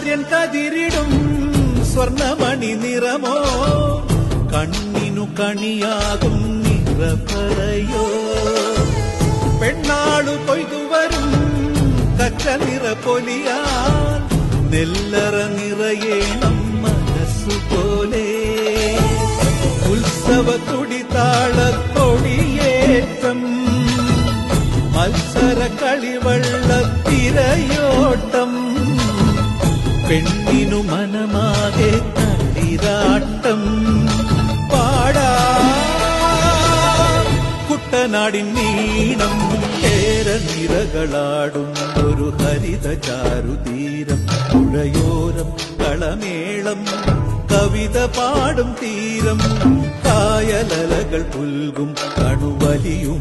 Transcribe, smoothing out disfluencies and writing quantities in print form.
ആര്യൻ കതിരിടും സ്വർണമണി നിറമോ കണ്ണിനു കണിയാകും നിറപറയോ പെണ്ണാളു കൊയ്തുവരും കച്ച നിറ പൊലിയാൽ നെല്ലറ നിറയേണം മനസ്സുപോലെ ഉത്സവ തുടിതാളത്തൊടിയേറ്റം മത്സര കളിവള്ളത്തിരയോട്ടം പെണ്ണിനു മനമാകെ കളിരാട്ടം പാടാ കുട്ടനാടിൻ നീണം കേരനിരകളാടും ഒരു ഹരിത ചാരുതീരം പുഴയോരം കളമേളം കവിത പാടും തീരം കായലലകൾ പുൽകും കണുവലിയും